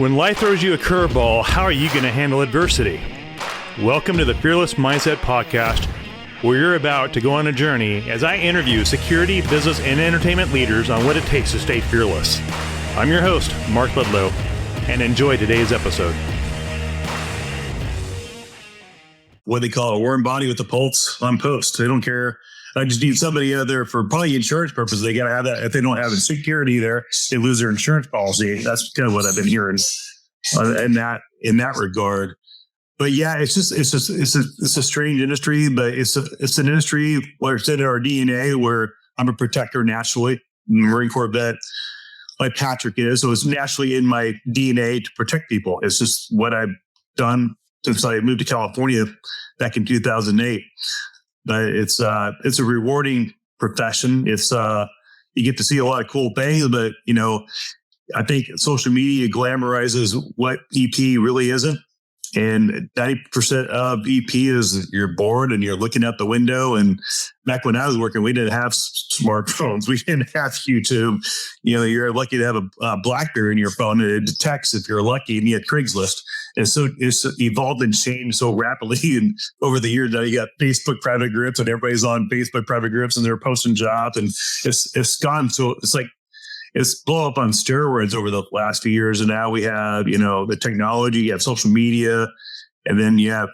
When life throws you a curveball, how are you going to handle adversity? Welcome to the Fearless Mindset Podcast, where you're about to go on a journey as I interview security, business, and entertainment leaders on what it takes to stay fearless. I'm your host, Mark Ledlow, and enjoy today's episode. What they call a warm body with the pulse on post. They don't care. I just need somebody out there for probably insurance purposes. They got to have that. If they don't have the security there, they lose their insurance policy. That's kind of what I've been hearing in that regard. But yeah, it's a strange industry, but it's an industry where it's in our DNA, where I'm a protector naturally, Marine Corps vet, like Patrick is. So it's naturally in my DNA to protect people. It's just what I've done since I moved to California back in 2008. But it's a rewarding profession. It's you get to see a lot of cool things, but I think social media glamorizes what EP really isn't. And 90% of EP is you're bored and you're looking out the window. And back when I was working, we didn't have smartphones. We didn't have YouTube. You're lucky to have a BlackBerry in your phone and it detects if you're lucky, and you had Craigslist. And so it's evolved and changed so rapidly. And over the years, now you got Facebook private groups, and everybody's on Facebook private groups, and they're posting jobs, and it's gone. So it's like it's blown up on steroids over the last few years. And now we have the technology, you have social media, and then you have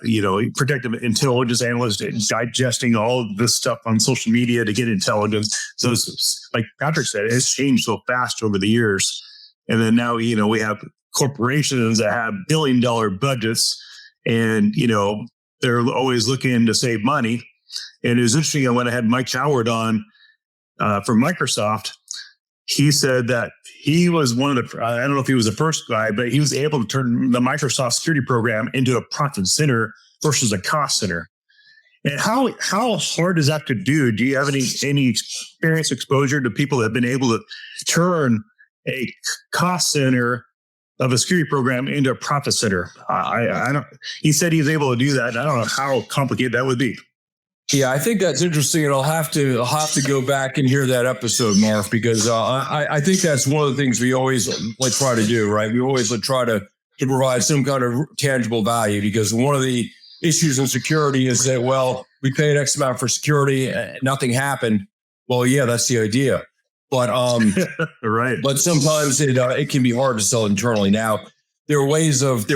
protective intelligence analysts digesting all of this stuff on social media to get intelligence. So it's, like Patrick said, it's changed so fast over the years. And then now we have corporations that have billion-dollar budgets, and they're always looking to save money. And it was interesting when I had Mike Howard on from Microsoft. He said that he was one of the, I don't know if he was the first guy, but he was able to turn the Microsoft security program into a profit center versus a cost center. And how hard is that to do? Do you have any experience, exposure to people that have been able to turn a cost center of a security program into a profit center? I don't. He said he was able to do that. I don't know how complicated that would be. Yeah, I think that's interesting, and I'll have to go back and hear that episode, Mark, because I think that's one of the things we always try to do, right? We always try to provide some kind of tangible value, because one of the issues in security is that, well, we paid X amount for security, nothing happened. Well, yeah, that's the idea. But right. But sometimes it can be hard to sell internally. Now, there are ways of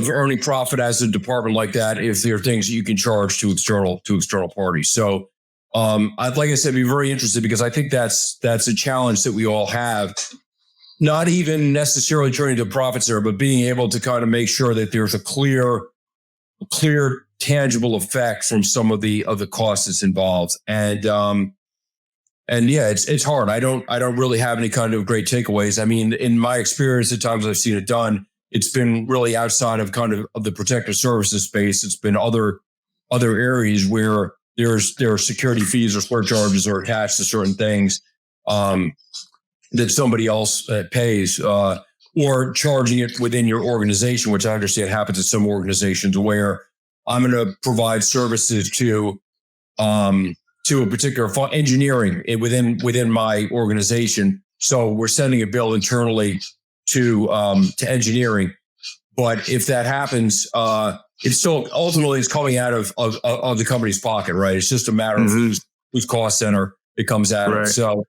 earning profit as a department like that if there are things that you can charge to external parties. So, I'd like I said, be very interested, because I think that's a challenge that we all have. Not even necessarily turning to profits there, but being able to kind of make sure that there's a clear, tangible effect from some of the costs that's involved. And yeah, it's hard. I don't really have any kind of great takeaways. I mean, in my experience, at times I've seen it done, it's been really outside of kind of the protective services space. It's been other areas where there are security fees or surcharges are attached to certain things that somebody else pays, or charging it within your organization, which I understand happens in some organizations, where I'm going to provide services to a particular engineering within my organization. So we're sending a bill internally to engineering. But if that happens, it still ultimately is coming out of the company's pocket, right? It's just a matter of whose cost center it comes out of. So,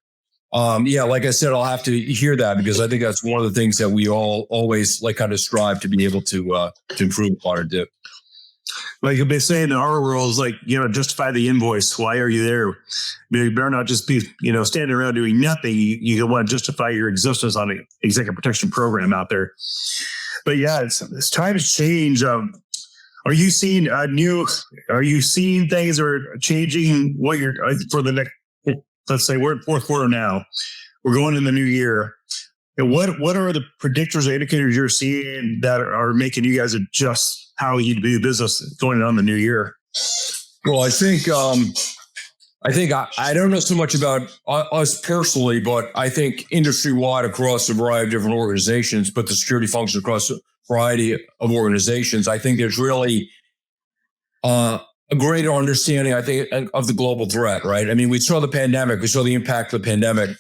yeah, like I said, I'll have to hear that, because I think that's one of the things that we all always kind of strive to be able to improve upon or do. Like you've been saying in our world, is justify the invoice. Why are you there? You better not just be, standing around doing nothing. You want to justify your existence on an executive protection program out there. But yeah, it's time to change. Are you seeing are you seeing things that are changing what you're for the next, let's say we're in fourth quarter now, we're going in the new year. And what are the predictors or indicators you're seeing that are making you guys adjust how you do business going on the new year? Well, I think I don't know so much about us personally, but I think industry-wide across a variety of different organizations, but the security functions across a variety of organizations, I think there's really a greater understanding, I think, of the global threat, right? I mean, we saw the pandemic. We saw the impact of the pandemic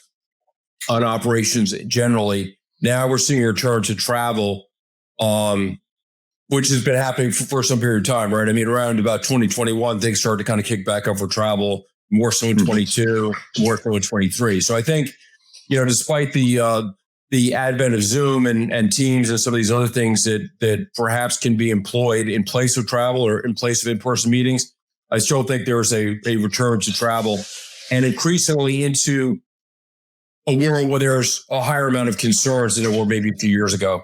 on operations generally. Now we're seeing a return to travel, which has been happening for some period of time, right? I mean, around about 2021, things started to kind of kick back up for travel, more so in 22, more so in 23. So I think, despite the advent of Zoom and Teams and some of these other things that perhaps can be employed in place of travel or in place of in-person meetings, I still think there is a return to travel, and increasingly into a world where there's a higher amount of concerns than there were maybe a few years ago,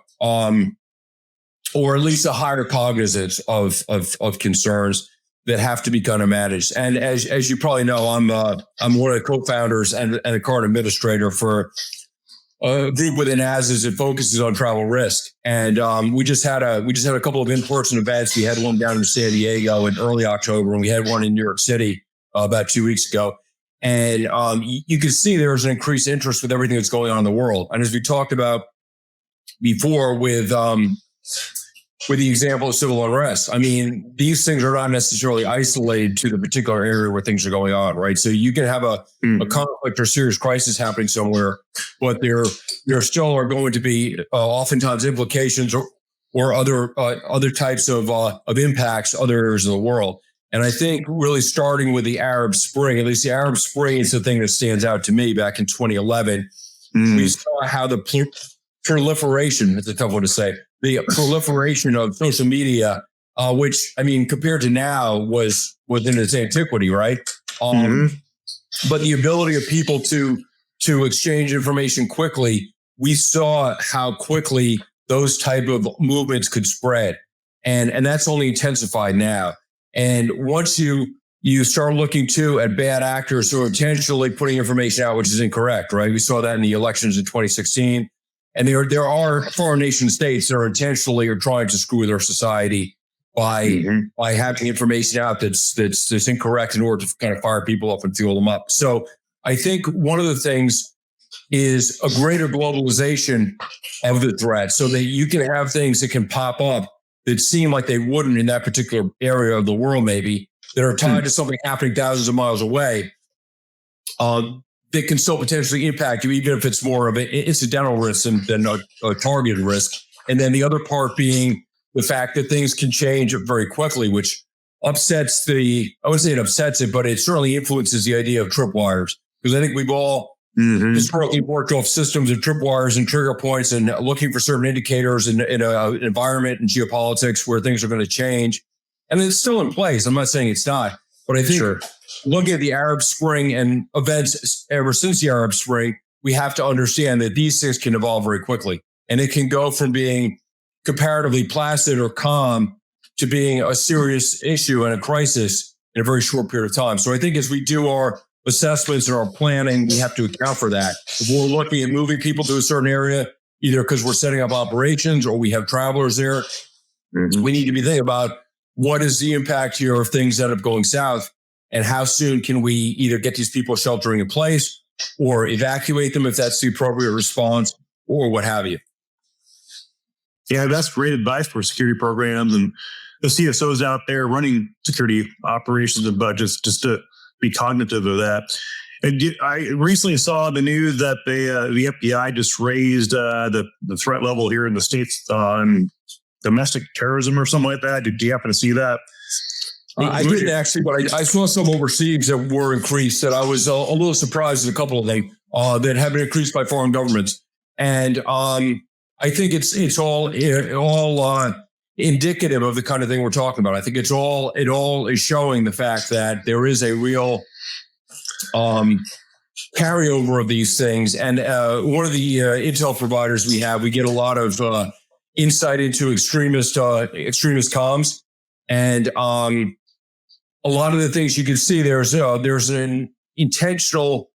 or at least a higher cognizance of concerns that have to be kind of managed. And as you probably know, I'm one of the co-founders and a current administrator for a group within ASIS that focuses on travel risk. And we just had a couple of in-person events. We had one down in San Diego in early October, and we had one in New York City about 2 weeks ago. And you can see there's an increased interest with everything that's going on in the world. And as we talked about before with the example of civil unrest, I mean, these things are not necessarily isolated to the particular area where things are going on, right? So you can have a conflict or serious crisis happening somewhere, but there still are going to be oftentimes implications or other types of impacts other areas of the world. And I think really starting with the Arab Spring, at least the Arab Spring is the thing that stands out to me back in 2011. We saw how the proliferation, it's a tough one to say, the proliferation of social media, which, I mean, compared to now was within its antiquity, right? But the ability of people to exchange information quickly, we saw how quickly those type of movements could spread. And that's only intensified now. And once you start looking too at bad actors who are intentionally putting information out, which is incorrect, right? We saw that in the elections in 2016. And there are foreign nation states that are intentionally or trying to screw their society by having information out that's incorrect in order to kind of fire people up and fuel them up. So I think one of the things is a greater globalization of the threat, so that you can have things that can pop up that seem like they wouldn't in that particular area of the world, maybe that are tied to something happening thousands of miles away. That can still potentially impact you, even if it's more of an incidental risk than a targeted risk. And then the other part being the fact that things can change very quickly, which upsets I wouldn't say it upsets it, but it certainly influences the idea of tripwires. Because I think we've all historically worked off systems of tripwires and trigger points and looking for certain indicators in an environment and geopolitics where things are going to change. And it's still in place. I'm not saying it's not, but I think looking at the Arab Spring and events ever since the Arab Spring, we have to understand that these things can evolve very quickly. And it can go from being comparatively placid or calm to being a serious issue and a crisis in a very short period of time. So I think as we do our assessments and our planning, we have to account for that. If we're looking at moving people to a certain area, either because we're setting up operations or we have travelers there, we need to be thinking about what is the impact here of things end up going south, and how soon can we either get these people sheltering in place or evacuate them if that's the appropriate response, or what have you. Yeah, that's great advice for security programs and the CSOs out there running security operations and budgets, just to be cognitive of that. And I recently saw the news that the FBI just raised the threat level here in the States on domestic terrorism or something like that. Did you happen to see that? I didn't actually, but I saw some overseas that were increased that I was a little surprised at a couple of them that have been increased by foreign governments. And I think it's all indicative of the kind of thing we're talking about. I think it all is showing the fact that there is a real carryover of these things. And one of the intel providers we get a lot of insight into extremist comms, and a lot of the things you can see there's an intentional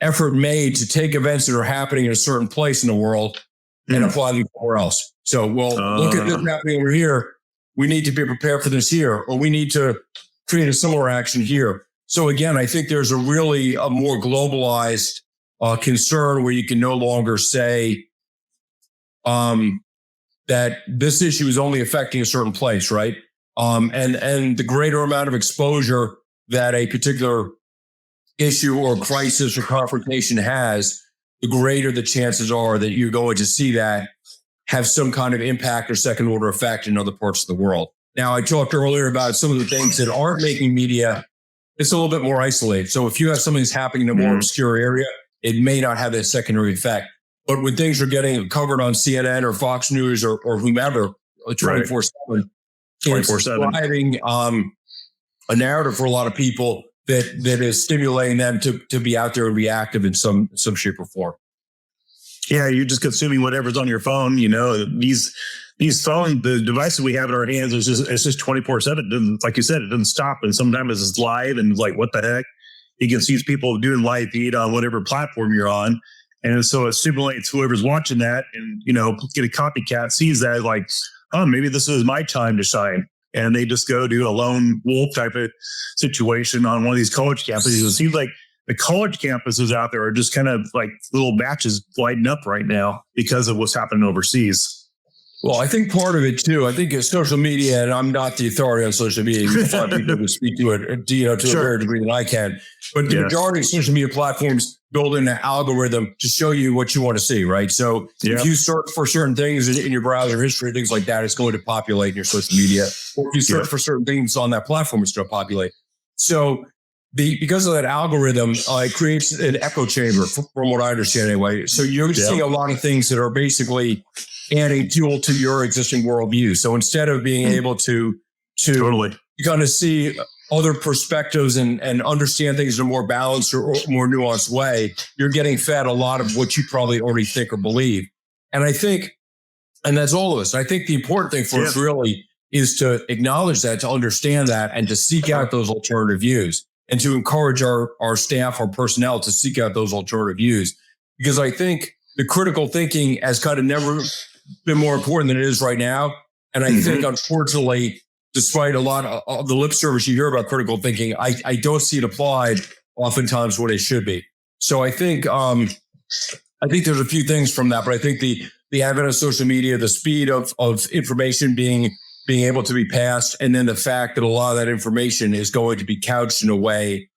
effort made to take events that are happening in a certain place in the world and apply them somewhere else. So, look at this happening over here. We need to be prepared for this here, or we need to create a similar action here. So again, I think there's a more globalized concern where you can no longer say that this issue is only affecting a certain place, right? And the greater amount of exposure that a particular issue or crisis or confrontation has, the greater the chances are that you're going to see that have some kind of impact or second order effect in other parts of the world. Now, I talked earlier about some of the things that aren't making media. It's a little bit more isolated. So if you have something that's happening in a more obscure area, it may not have that secondary effect. But when things are getting covered on CNN or Fox News or whomever, 24/7, it's driving a narrative for a lot of people that is stimulating them to be out there and be active in some shape or form. Yeah, you're just consuming whatever's on your phone. You know, these phones, the devices we have in our hands, it's just 24/7. Like you said, it doesn't stop. And sometimes it's live and like, what the heck? You can see people doing live feed on whatever platform you're on. And so it stimulates whoever's watching that, and, you know, get a copycat sees that like, oh, maybe this is my time to shine. And they just go do a lone wolf type of situation on one of these college campuses. It seems like the college campuses out there are just kind of like little batches lighting up right now because of what's happening overseas. Well, I think part of it too, I think it's social media, and I'm not the authority on social media. You can find people who speak to it, to a greater degree than I can. But the majority of social media platforms build in an algorithm to show you what you want to see, right? So if you search for certain things in your browser history, things like that, it's going to populate in your social media. Or if you search for certain things on that platform, it's going to populate. So because of that algorithm, it creates an echo chamber, from what I understand anyway. So you're seeing a lot of things that are basically adding fuel to your existing worldview. So instead of being able to kind of see other perspectives and understand things in a more balanced or more nuanced way, you're getting fed a lot of what you probably already think or believe. And I think, and that's all of us, I think the important thing for us really is to acknowledge that, to understand that, and to seek out those alternative views, and to encourage our staff, our personnel to seek out those alternative views. Because I think the critical thinking has kind of never been more important than it is right now. And I think, unfortunately, despite a lot of the lip service you hear about critical thinking, I don't see it applied oftentimes what it should be. So I think there's a few things from that, but I think the advent of social media, the speed of information being able to be passed, and then the fact that a lot of that information is going to be couched in a way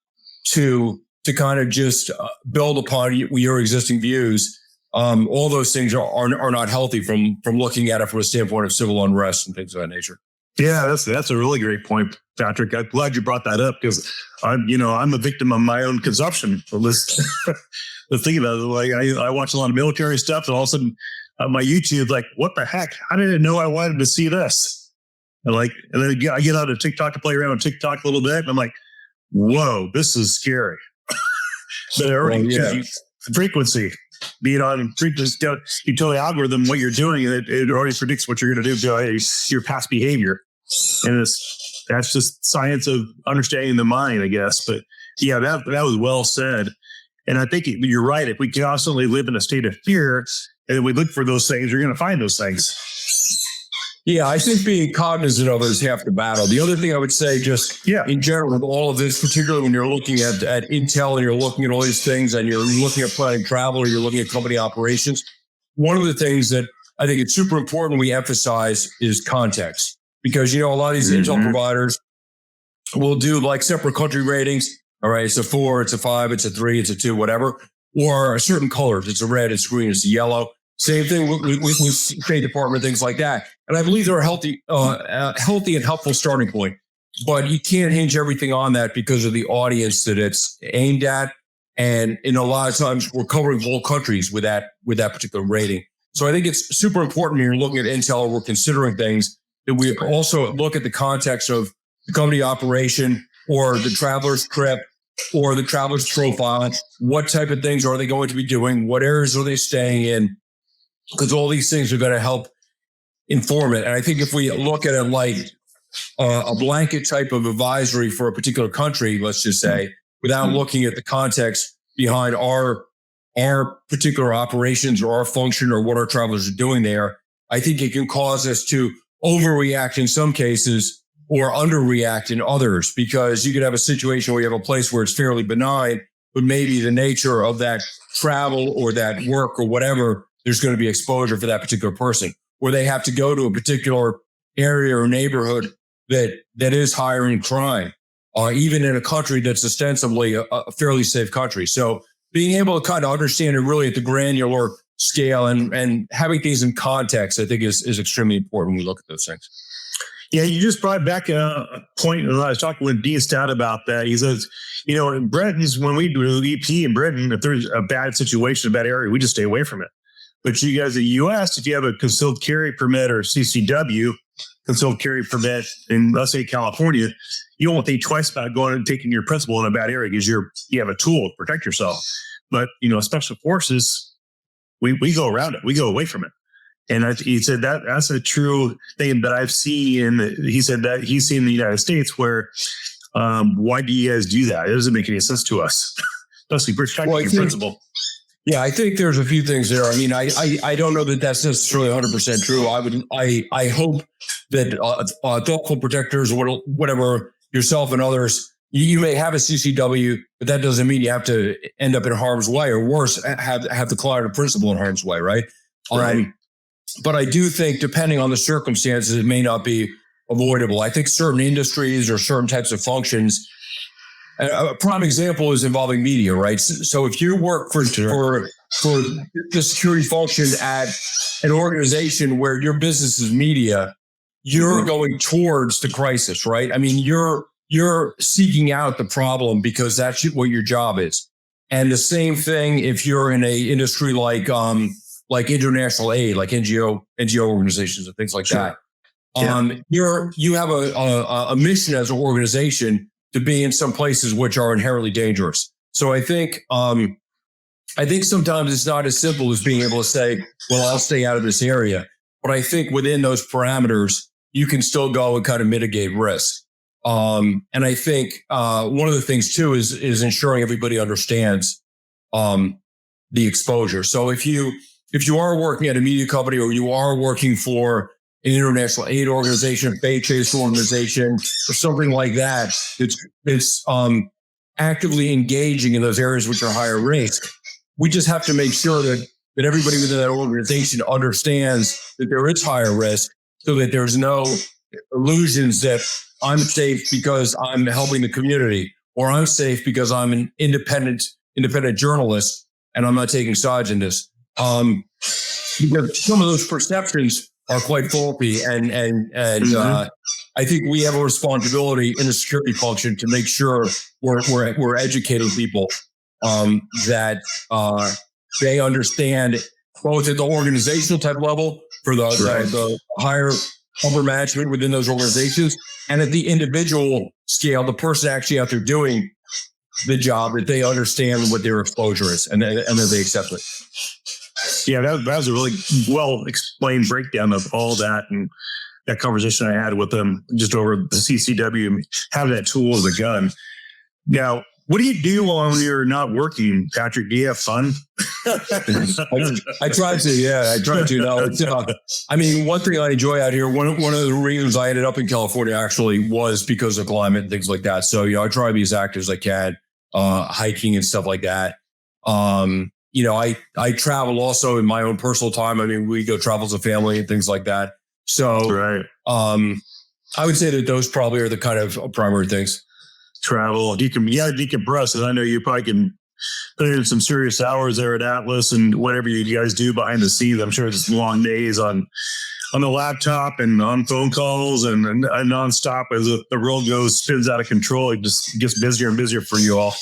to kind of just build upon your existing views. All those things are not healthy from looking at it from a standpoint of civil unrest and things of that nature. Yeah, that's a really great point, Patrick. I'm glad you brought that up, because I'm a victim of my own consumption. Let's think about it. Like I watch a lot of military stuff, and all of a sudden my YouTube's like, what the heck? How did I know I wanted to see this? And then I get out of TikTok to play around with TikTok a little bit, and I'm like, whoa, this is scary. But already frequency. Be on you tell the algorithm what you're doing, and it already predicts what you're going to do to your past behavior. And that's just science of understanding the mind, I guess. But yeah, that was well said. And I think you're right. If we constantly live in a state of fear and we look for those things, you're going to find those things. Yeah, I think being cognizant of it is half the battle. The other thing I would say, just in general, with all of this, particularly when you're looking at Intel and you're looking at all these things and you're looking at planning travel or you're looking at company operations, one of the things that I think it's super important we emphasize is context. Because, a lot of these Intel providers will do like separate country ratings. All right, it's a 4, it's a 5, it's a 3, it's a 2, whatever. Or certain colors. It's a red, it's green, it's a yellow. Same thing with State Department, things like that. And I believe they're a healthy and helpful starting point. But you can't hinge everything on that because of the audience that it's aimed at. And in a lot of times, we're covering whole countries with that particular rating. So I think it's super important when you're looking at Intel or we're considering things that we also look at the context of the company operation or the traveler's trip or the traveler's profile. What type of things are they going to be doing? What areas are they staying in? Because all these things are going to help inform it. And I think if we look at it like a blanket type of advisory for a particular country, let's just say, without looking at the context behind our particular operations or our function or what our travelers are doing there, I think it can cause us to overreact in some cases or underreact in others, because you could have a situation where you have a place where it's fairly benign, but maybe the nature of that travel or that work or whatever, there's going to be exposure for that particular person, or they have to go to a particular area or neighborhood that is higher in crime, even in a country that's ostensibly a fairly safe country. So being able to kind of understand it really at the granular scale and having things in context, I think is extremely important when we look at those things. Yeah, you just brought back a point when I was talking with Dean Stout about that. He says, in Britain's, when we do EP in Britain, if there's a bad situation, a bad area, we just stay away from it. But you guys in the U.S., if you have a concealed carry permit or CCW, concealed carry permit in, let's say, California, you won't think twice about going and taking your principal in a bad area because you have a tool to protect yourself. But, special forces, we go around it. We go away from it. And he said that's a true thing that I've seen. He said that he's seen in the United States where, why do you guys do that? It doesn't make any sense to us, especially protecting your principal. Yeah, I think there's a few things there. I mean, I don't know that that's necessarily 100% true. I hope that thoughtful protectors or whatever, yourself and others, you may have a CCW, but that doesn't mean you have to end up in harm's way, or worse, have the client or principal in harm's way, right? Right. But I do think, depending on the circumstances, it may not be avoidable. I think certain industries or certain types of functions. A prime example is involving media, right? So if you work for the security function at an organization where your business is media, you're going towards the crisis, right? I mean, you're seeking out the problem because that's what your job is. And the same thing if you're in a industry like international aid, like NGO organizations and things like that. You have a mission as an organization to be in some places which are inherently dangerous. So I think sometimes it's not as simple as being able to say, well, I'll stay out of this area. But I think within those parameters, you can still go and kind of mitigate risk. And I think one of the things too is ensuring everybody understands the exposure. So if you are working at a media company, or you are working for an international aid organization, a faith based organization, or something like that, it's actively engaging in those areas which are higher risk. We just have to make sure that everybody within that organization understands that there is higher risk, so that there's no illusions that I'm safe because I'm helping the community, or I'm safe because I'm an independent journalist and I'm not taking sides in this. Because some of those perceptions are quite faulty, and I think we have a responsibility in the security function to make sure we're educating people that they understand, both at the organizational type level for the higher upper management within those organizations, and at the individual scale, the person actually out there doing the job, that they understand what their exposure is and that they accept it. Yeah, that was a really well explained breakdown of all that, and that conversation I had with them just over the CCW, having that tool as a gun. Now, what do you do when you're not working, Patrick? Do you have fun? I try to. Yeah, I try to. No, I mean, one thing I enjoy out here, one of the reasons I ended up in California actually was because of climate and things like that. So, I try to be as active as I can, hiking and stuff like that. I travel also in my own personal time. I mean, we go travel as a family and things like that. So, right. I would say that those probably are the kind of primary things. Travel, decompress. And I know you probably can put in some serious hours there at Atlas and whatever you guys do behind the scenes. I'm sure it's long days on the laptop and on phone calls and nonstop as the world spins out of control. It just gets busier and busier for you all.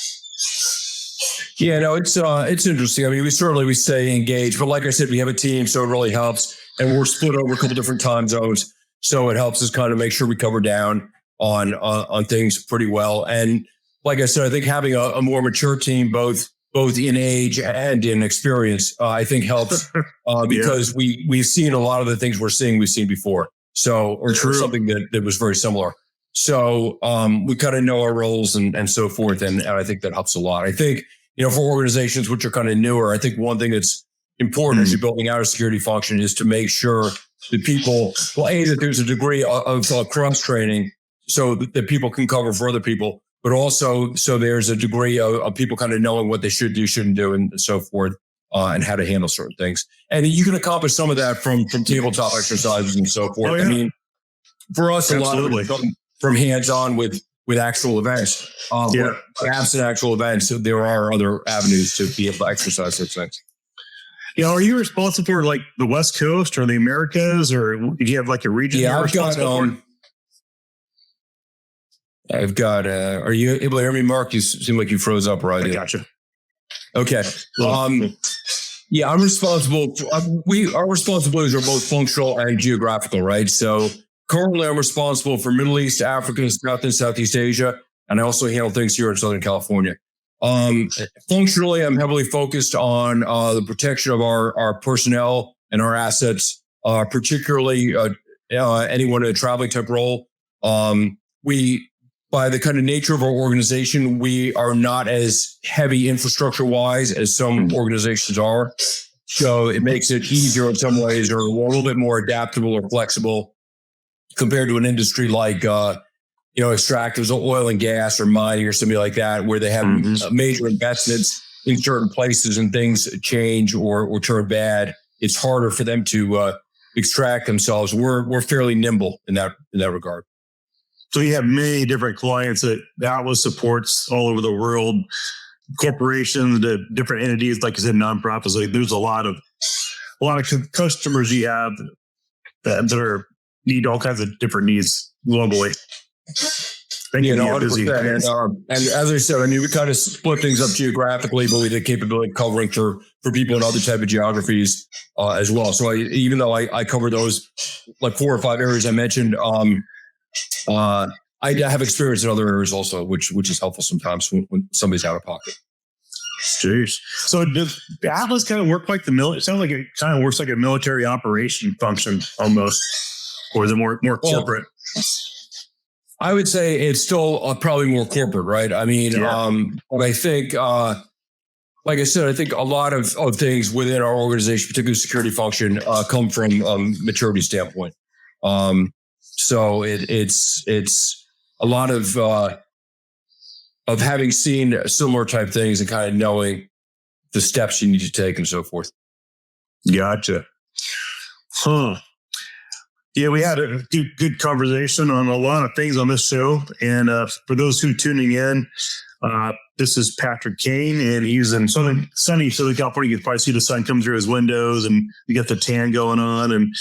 Yeah, no, it's interesting. I mean, we stay engaged, but like I said, we have a team, so it really helps. And we're split over a couple different time zones, so it helps us kind of make sure we cover down on things pretty well. And like I said, I think having a more mature team, both in age and in experience, I think helps because we've seen a lot of the things we've seen before. So, or something that was very similar. So we kind of know our roles and so forth. And I think that helps a lot. I think, for organizations which are kind of newer, I think one thing that's important as you're building out a security function is to make sure that people, that there's a degree of cross training so that people can cover for other people, but also so there's a degree of people kind of knowing what they should do, shouldn't do, and so forth, and how to handle certain things. And you can accomplish some of that from tabletop exercises and so forth. Oh, yeah. I mean, for us, a lot of it from hands-on with with actual events. But absent actual events, there are other avenues to be able to exercise those things. Are you responsible for like the West Coast or the Americas, or do you have like a region? Yeah, I've got. Are you able to hear me, Mark? You seem like you froze up, right? I gotcha. Okay. Yeah, I'm responsible. Our responsibilities are both functional and geographical, right? So currently, I'm responsible for Middle East, Africa, South and Southeast Asia, and I also handle things here in Southern California. Functionally, I'm heavily focused on the protection of our personnel and our assets, particularly anyone in a traveling type role. By the kind of nature of our organization, we are not as heavy infrastructure wise as some organizations are. So it makes it easier in some ways, or a little bit more adaptable or flexible compared to an industry like, extractives, oil and gas or mining or something like that, where they have major investments in certain places and things change or turn bad. It's harder for them to extract themselves. We're fairly nimble in that regard. So you have many different clients that Atlas supports all over the world, corporations, the different entities, like you said, nonprofits. Like there's a lot of customers you have that need all kinds of different needs globally. And as I said, we kind of split things up geographically, but we did capability of covering for people in other type of geographies as well. So even though I cover those like 4 or 5 areas I mentioned, I have experience in other areas also, which is helpful sometimes when somebody's out of pocket. Jeez. So does Atlas kind of work like the military? It sounds like it kind of works like a military operation function almost, or is it more corporate? I would say it's still probably more corporate, right? But I think, like I said, I think a lot of things within our organization, particularly security function, come from maturity standpoint. So it's a lot of having seen similar type things and kind of knowing the steps you need to take and so forth. Gotcha. Yeah, we had a good conversation on a lot of things on this show. And for those who are tuning in, this is Patrick Kane, and he's in sunny Southern California. You can probably see the sun come through his windows, and you got the tan going on. And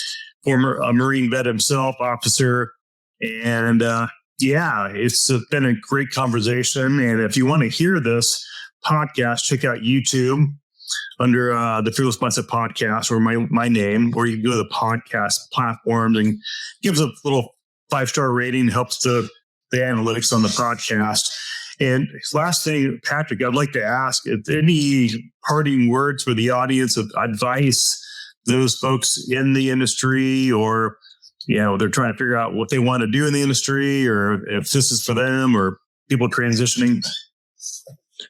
former Marine vet himself, officer. And it's been a great conversation. And if you want to hear this podcast, check out YouTube under the Fearless Mindset Podcast, or my name, or you can go to the podcast platforms and gives a little 5-star rating, helps the analytics on the podcast. And last thing, Patrick, I'd like to ask if any parting words for the audience of advice, those folks in the industry, or they're trying to figure out what they want to do in the industry, or if this is for them, or people transitioning.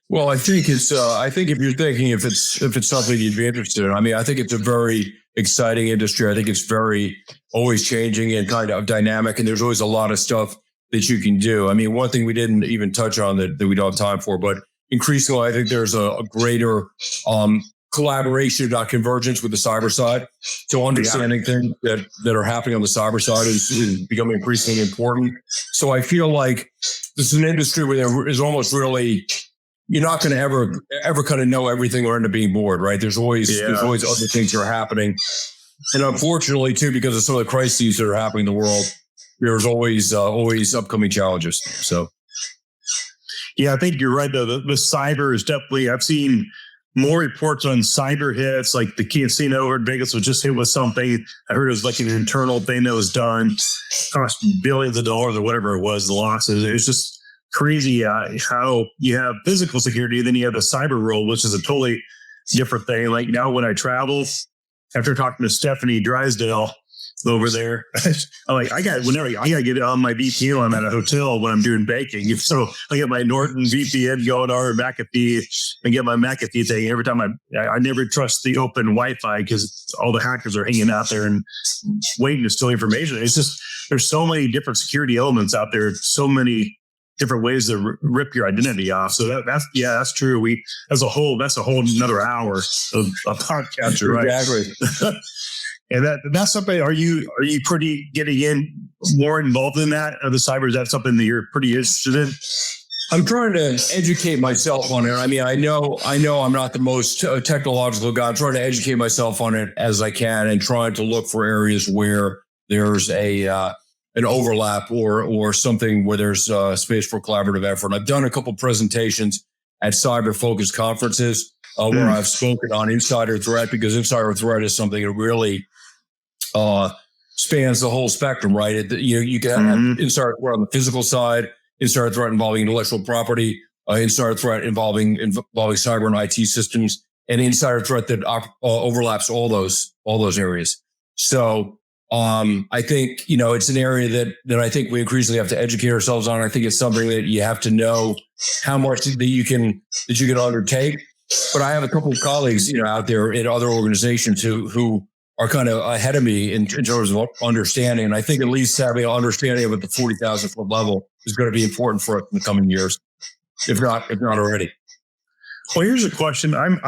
Well, I think it's. I think if you're thinking if it's something you'd be interested in, I think it's a very exciting industry. I think it's very always changing and kind of dynamic, and there's always a lot of stuff that you can do. One thing we didn't even touch on that we don't have time for, but increasingly, I think there's a greater collaboration, not convergence, with the cyber side. So understanding things that are happening on the cyber side is becoming increasingly important. So I feel like this is an industry where there is almost really, you're not going to ever kind of know everything or end up being bored, right? There's always other things that are happening. And unfortunately, too, because of some of the crises that are happening in the world, there's always upcoming challenges. So, yeah, I think you're right, though. The cyber is definitely, I've seen more reports on cyber hits, like the casino over in Vegas was just hit with something. I heard it was like an internal thing that was done, cost billions of dollars or whatever it was, the losses. It was just crazy how you have physical security, then you have the cyber world, which is a totally different thing. Like now when I travel, after talking to Stephanie Drysdale over there, I'm like, I got to get on my VPN when I'm at a hotel when I'm doing baking. So I get my Norton VPN going on, or McAfee, and get my McAfee thing. Every time I never trust the open Wi-Fi because all the hackers are hanging out there and waiting to steal information. It's just, there's so many different security elements out there, so many different ways to rip your identity off. So that's true. That's a whole another hour of podcast, right? Exactly. And that's something. Are you pretty getting in more involved in that? The cyber, is that something that you're pretty interested in? I'm trying to educate myself on it. I mean, I know I'm not the most technological guy. I'm trying to educate myself on it as I can, and trying to look for areas where there's an overlap or something where there's space for collaborative effort. I've done a couple presentations at cyber-focused conferences where I've spoken on insider threat, because insider threat is something that really spans the whole spectrum, right? You can have insider threat on the physical side, insider threat involving intellectual property, insider threat involving cyber and IT systems, and insider threat that overlaps all those areas. So I think, it's an area that I think we increasingly have to educate ourselves on. I think it's something that you have to know how much that you can undertake. But I have a couple of colleagues, out there in other organizations who are kind of ahead of me in terms of understanding. And I think at least having an understanding of at the 40,000 foot level is going to be important for us in the coming years, if not already. Well, here's a question. I'm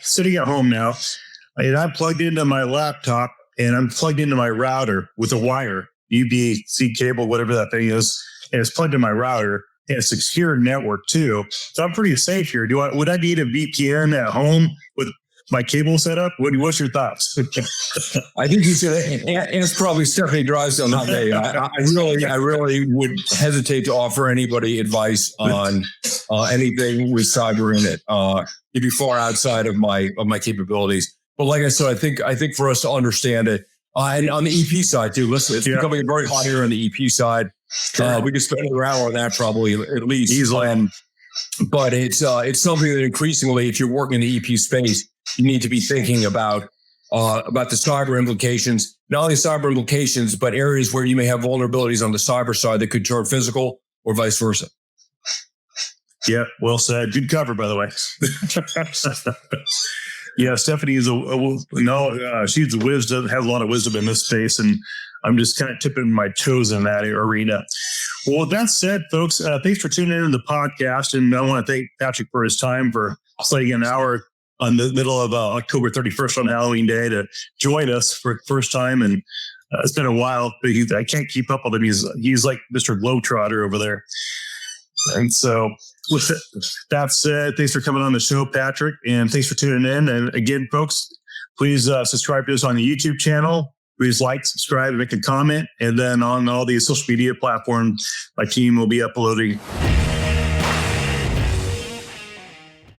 sitting at home now, and I'm plugged into my laptop, and I'm plugged into my router with a wire, USB-C cable, whatever that thing is, and it's plugged in my router, and it's a secure network too. So I'm pretty safe here. Would I need a VPN at home with my cable set up? What's your thoughts? I think you should, and it's probably Stephanie Drysdale, not me. I really would hesitate to offer anybody advice on anything with cyber in it. It'd be far outside of my capabilities. But like I said, I think for us to understand it, and on the EP side too, listen, it's becoming very hot here on the EP side. Sure. We could spend another hour on that probably at least. Easily. But it's something that increasingly, if you're working in the EP space, you need to be thinking about the cyber implications, not only cyber implications, but areas where you may have vulnerabilities on the cyber side that could turn physical or vice versa. Yeah, well said. Good cover, by the way. Yeah, Stephanie is she's a wisdom, has a lot of wisdom in this space, and I'm just kind of tipping my toes in that arena. Well, with that said, folks, thanks for tuning in to the podcast, and I want to thank Patrick for his time for slating an hour on the middle of October 31st on Halloween Day to join us for the first time, and it's been a while, but I can't keep up with him. He's like Mr. Globetrotter over there. And so with that said, thanks for coming on the show, Patrick, and thanks for tuning in. And again, folks, please subscribe to us on the YouTube channel. Please like, subscribe, and make a comment. And then on all the social media platforms, my team will be uploading